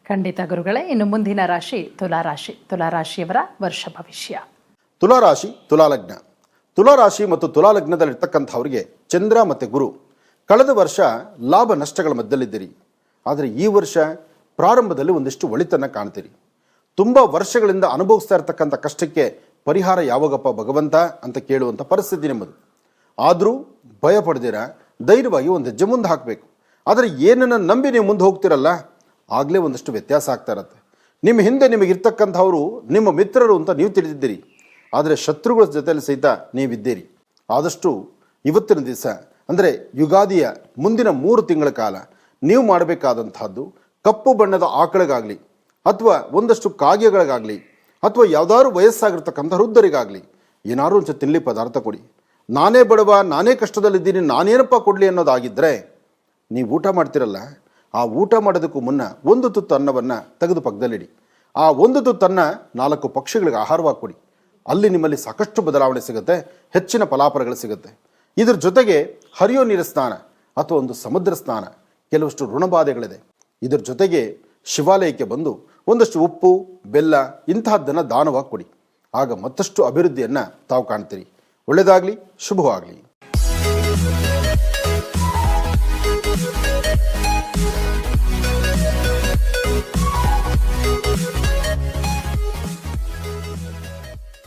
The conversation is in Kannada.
ಖಂಡಿತ ಗುರುಗಳೇ. ಇನ್ನು ಮುಂದಿನ ರಾಶಿ ತುಲಾರಾಶಿ. ತುಲಾರಾಶಿಯವರ ವರ್ಷ ಭವಿಷ್ಯ. ತುಲಾರಾಶಿ, ತುಲಾಲಗ್ನ. ತುಲಾರಾಶಿ ಮತ್ತು ತುಲಾಲಗ್ನದಲ್ಲಿರ್ತಕ್ಕಂಥವ್ರಿಗೆ ಚಂದ್ರ ಮತ್ತು ಗುರು ಕಳೆದ ವರ್ಷ ಲಾಭ ನಷ್ಟಗಳ ಮಧ್ಯದಲ್ಲಿದ್ದೀರಿ. ಆದರೆ ಈ ವರ್ಷ ಪ್ರಾರಂಭದಲ್ಲಿ ಒಂದಿಷ್ಟು ಒಳಿತನ್ನು ಕಾಣ್ತೀರಿ. ತುಂಬ ವರ್ಷಗಳಿಂದ ಅನುಭವಿಸ್ತಾ ಇರ್ತಕ್ಕಂಥ ಕಷ್ಟಕ್ಕೆ ಪರಿಹಾರ ಯಾವಾಗಪ್ಪ ಭಗವಂತ ಅಂತ ಕೇಳುವಂಥ ಪರಿಸ್ಥಿತಿ ನಿಮ್ಮದು. ಆದರೂ ಭಯ ಪಡೆದಿರ ಧೈರ್ಯವಾಗಿ ಒಂದು ಹೆಜ್ಜೆ ಮುಂದೆ ಹಾಕಬೇಕು. ಆದರೆ ಏನನ್ನು ನಂಬಿ ನೀವು ಮುಂದೆ ಹೋಗ್ತಿರಲ್ಲ, ಆಗಲೇ ಒಂದಷ್ಟು ವ್ಯತ್ಯಾಸ ಆಗ್ತಾ ಇರತ್ತೆ. ನಿಮ್ಮ ಹಿಂದೆ ನಿಮಗಿರ್ತಕ್ಕಂಥವರು ನಿಮ್ಮ ಮಿತ್ರರು ಅಂತ ನೀವು ತಿಳಿದಿದ್ದೀರಿ, ಆದರೆ ಶತ್ರುಗಳ ಜೊತೆಯಲ್ಲಿ ಸಹಿತ ನೀವಿದ್ದೀರಿ. ಆದಷ್ಟು ಇವತ್ತಿನ ದಿವಸ ಅಂದರೆ ಯುಗಾದಿಯ ಮುಂದಿನ 3 ತಿಂಗಳ ಕಾಲ ನೀವು ಮಾಡಬೇಕಾದಂತಹದ್ದು ಕಪ್ಪು ಬಣ್ಣದ ಆಕಳಿಗಾಗಲಿ ಅಥವಾ ಒಂದಷ್ಟು ಕಾಗೆಗಳಿಗಾಗಲಿ ಅಥವಾ ಯಾವುದಾದ್ರು ವಯಸ್ಸಾಗಿರ್ತಕ್ಕಂಥ ವೃದ್ಧರಿಗಾಗಲಿ ಏನಾದ್ರು ಒಂದು ತಿನ್ನಲಿ ಪದಾರ್ಥ ಕೊಡಿ. ನಾನೇ ಬಡವ, ನಾನೇ ಕಷ್ಟದಲ್ಲಿದ್ದೀನಿ, ನಾನೇನಪ್ಪ ಕೊಡಲಿ ಅನ್ನೋದಾಗಿದ್ದರೆ ನೀವು ಊಟ ಮಾಡ್ತಿರಲ್ಲ, ಆ ಊಟ ಮಾಡೋದಕ್ಕೂ ಮುನ್ನ ಒಂದು ತುತ್ತು ಅನ್ನವನ್ನು ತೆಗೆದು ಪಕ್ಕದಲ್ಲಿಡಿ. ಆ ಒಂದು ತುತ್ತನ್ನು 4 ಪಕ್ಷಿಗಳಿಗೆ ಆಹಾರವಾಗಿ ಕೊಡಿ. ಅಲ್ಲಿ ನಿಮ್ಮಲ್ಲಿ ಸಾಕಷ್ಟು ಬದಲಾವಣೆ ಸಿಗುತ್ತೆ, ಹೆಚ್ಚಿನ ಫಲಾಫಲಗಳು ಸಿಗುತ್ತೆ. ಇದ್ರ ಜೊತೆಗೆ ಹರಿಯೋ ನೀರ ಸ್ನಾನ ಅಥವಾ ಒಂದು ಸಮುದ್ರ ಸ್ನಾನ, ಕೆಲವಷ್ಟು ಋಣಬಾಧೆಗಳಿದೆ. ಇದ್ರ ಜೊತೆಗೆ ಶಿವಾಲಯಕ್ಕೆ ಬಂದು ಒಂದಷ್ಟು ಉಪ್ಪು, ಬೆಲ್ಲ ಇಂತಹದ್ದನ್ನು ದಾನವಾಗಿ ಕೊಡಿ. ಆಗ ಮತ್ತಷ್ಟು ಅಭಿವೃದ್ಧಿಯನ್ನು ತಾವು ಕಾಣ್ತೀರಿ. ಒಳ್ಳೆಯದಾಗಲಿ, ಶುಭವಾಗಲಿ.